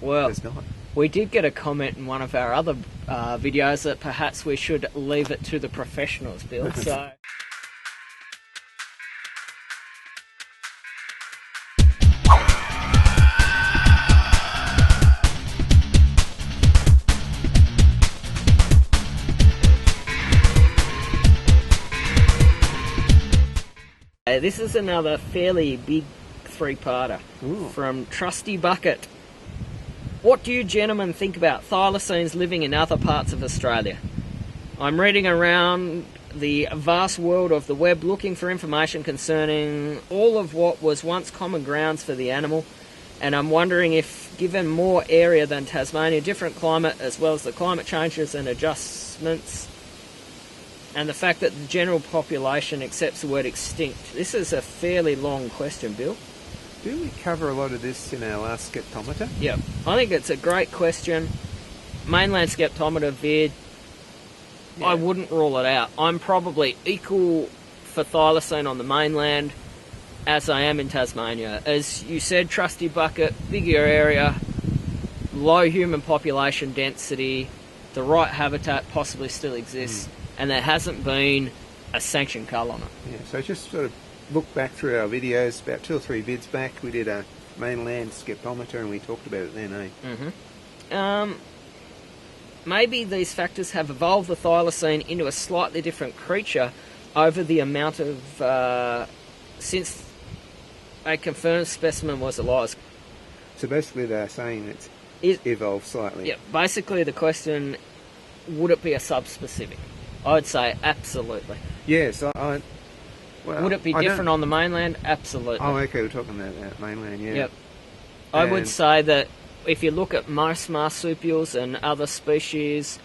Well, does not. We did get a comment in one of our other videos that perhaps we should leave it to the professionals, Bill. So. This is another fairly big three-parter from Trusty Bucket. What do you gentlemen think about thylacines living in other parts of Australia? I'm reading around the vast world of the web looking for information concerning all of what was once common grounds for the animal, and I'm wondering if, given more area than Tasmania, different climate, as well as the climate changes and adjustments, and the fact that the general population accepts the word extinct. This is a fairly long question, Bill. Do we cover a lot of this in our last Skeptometer? Yep. I think it's a great question. Mainland Skeptometer vid, I wouldn't rule it out. I'm probably equal for thylacine on the mainland as I am in Tasmania. As you said, Trusty Bucket, bigger area, low human population density, the right habitat possibly still exists, and there hasn't been a sanctioned cull on it. Yeah, so just sort of look back through our videos, about 2 or 3 vids back, we did a mainland Skeptometer and we talked about it then, Maybe these factors have evolved the thylacine into a slightly different creature over the amount of... since a confirmed specimen was alive. So basically they're saying it's evolved slightly. Yeah, basically the question, would it be a subspecific? I would say absolutely. Yes, well, would it be different on the mainland? Absolutely. Oh, okay, we're talking about that mainland, yeah. Yep. I would say that if you look at most marsupials and other species,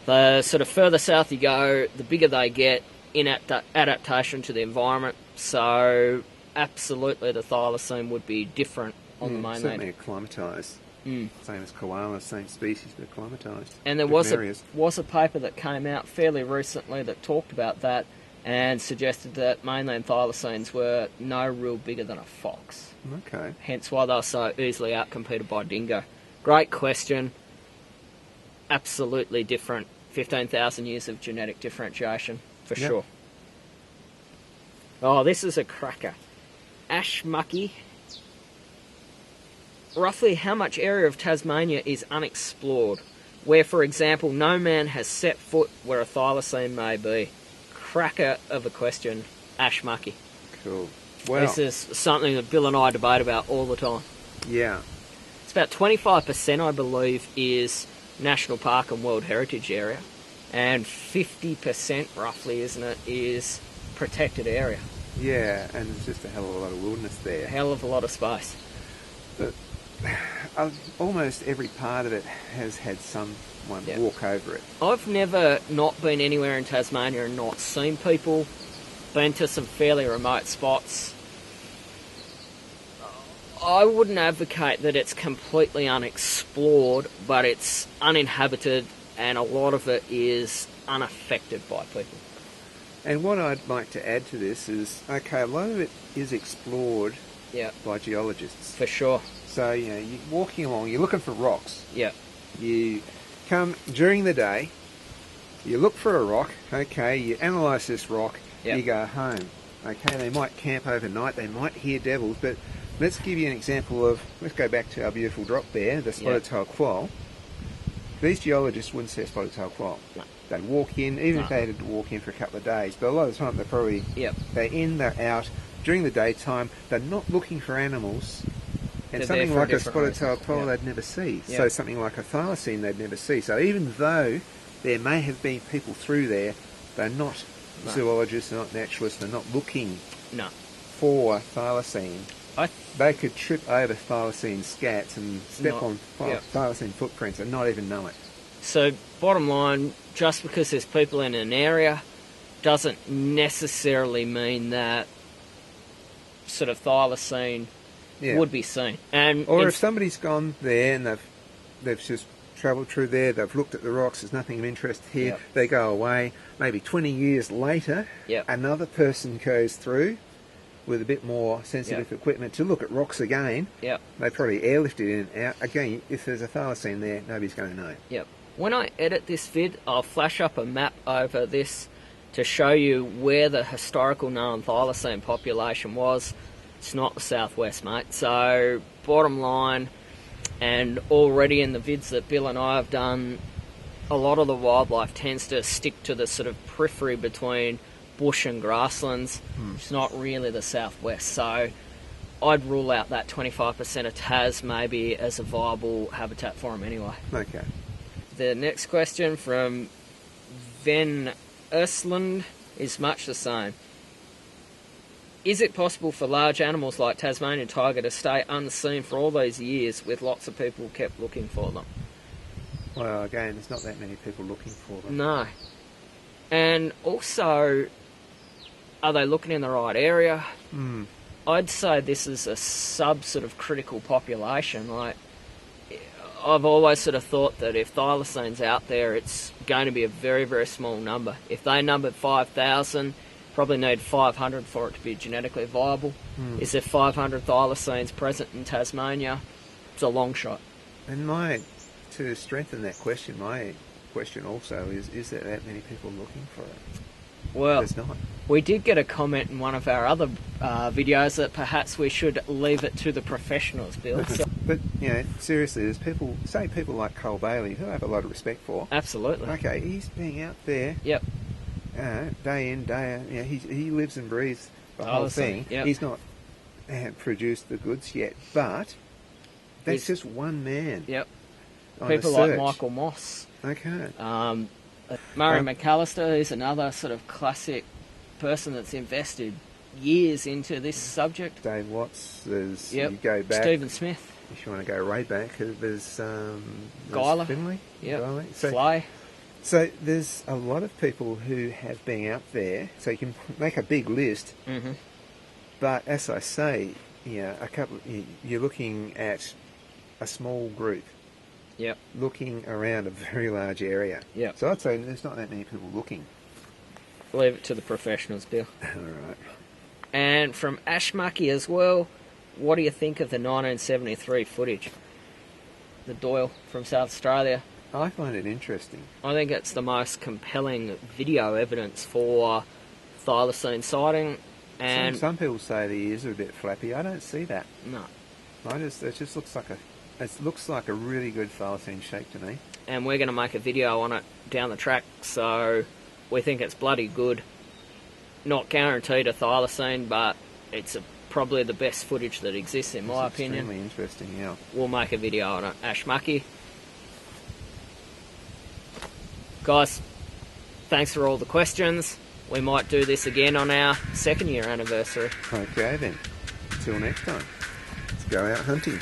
the sort of further south you go, the bigger they get in adaptation to the environment. So, absolutely, the thylacine would be different on the mainland. Certainly acclimatised. Same as koalas, same species, but acclimatised. And there was a paper that came out fairly recently that talked about that, and suggested that mainland thylacines were no real bigger than a fox. Okay. Hence why they were so easily outcompeted by dingo. Great question. Absolutely different. 15,000 years of genetic differentiation, for sure. Oh, this is a cracker. Ash mucky. Roughly how much area of Tasmania is unexplored, where, for example, no man has set foot where a thylacine may be? Cracker of a question, Ash mucky. Cool. Well, this is something that Bill and I debate about all the time. Yeah. It's about 25%, I believe, is National Park and World Heritage Area, and 50%, roughly, isn't it, is protected area. Yeah, and there's just a hell of a lot of wilderness there. A hell of a lot of space. But almost every part of it has had someone walk over it. I've never not been anywhere in Tasmania and not seen people. Been to some fairly remote spots. I wouldn't advocate that it's completely unexplored, but it's uninhabited and a lot of it is unaffected by people. And what I'd like to add to this is, okay, a lot of it is explored by geologists. For sure. So, you know, you're walking along, you're looking for rocks. Yeah. You come during the day, you look for a rock, okay, you analyse this rock, you go home. Okay, they might camp overnight, they might hear devils, but let's give you an example of, let's go back to our beautiful drop bear, the spotted-tailed quoll. These geologists wouldn't see a spotted-tailed quoll. No. They'd walk in, even if they had to walk in for a couple of days, but a lot of the time they're probably, they're in, they're out. During the daytime, they're not looking for animals. And something like a spotted-tailed quoll they'd never see. So something like a thylacine they'd never see. So even though there may have been people through there, they're not zoologists, they're not naturalists, they're not looking for thylacine. They could trip over thylacine scats and step on thylacine footprints and not even know it. So bottom line, just because there's people in an area doesn't necessarily mean that sort of thylacine would be seen. Or if somebody's gone there and they've just travelled through there, they've looked at the rocks, there's nothing of interest here, they go away, maybe 20 years later, another person goes through, with a bit more sensitive equipment to look at rocks again. Yep. They probably airlifted in and out. Again, if there's a thylacine there, nobody's going to know. Yep. When I edit this vid, I'll flash up a map over this to show you where the historical known thylacine population was. It's not the southwest, mate. So, bottom line, and already in the vids that Bill and I have done, a lot of the wildlife tends to stick to the sort of periphery between bush and grasslands. It's not really the southwest. So, I'd rule out that 25% of Tas maybe as a viable habitat for them anyway. Okay. The next question from Ven Ursland is much the same. Is it possible for large animals like Tasmanian tiger to stay unseen for all these years with lots of people kept looking for them? Well, again, there's not that many people looking for them. No. And also, are they looking in the right area? I'd say this is a sub sort of critical population. Like, I've always sort of thought that if Thylacine's out there, it's going to be a very, very small number. If they numbered 5,000, probably need 500 for it to be genetically viable. Is there 500 Thylacines present in Tasmania? It's a long shot. And to strengthen that question, my question also is there that many people looking for it? Well, there's not. We did get a comment in one of our other videos that perhaps we should leave it to the professionals, Bill. But, seriously, there's people like Cole Bailey, who I have a lot of respect for. Absolutely. Okay, he's being out there. Yep. Day in, day out. He lives and breathes the whole thing. Yep. He's not produced the goods yet, but that's just one man. Yep. People like Michael Moss. Okay. Murray McAllister is another sort of classic person that's invested years into this subject. Dave Watts, you go back. Stephen Smith. If you want to go way back, there's Guyler. Finley. Yep. Fly. So there's a lot of people who have been out there, so you can make a big list. Mm-hmm. But as I say, you're looking at a small group. Yep. Looking around a very large area. Yep. So I'd say there's not that many people looking. Leave it to the professionals, Bill. All right. And from Ashmucky as well, what do you think of the 1973 footage? The Doyle from South Australia. I find it interesting. I think it's the most compelling video evidence for thylacine sighting. And some people say the ears are a bit flappy. I don't see that. No. It just looks like a really good thylacine shape to me. And we're going to make a video on it down the track, so we think it's bloody good. Not guaranteed a thylacine, but it's probably the best footage that exists in my opinion. Extremely interesting, yeah. We'll make a video on it. Ashmucky. Guys, thanks for all the questions. We might do this again on our 2nd year anniversary. Okay then. Till next time. Let's go out hunting.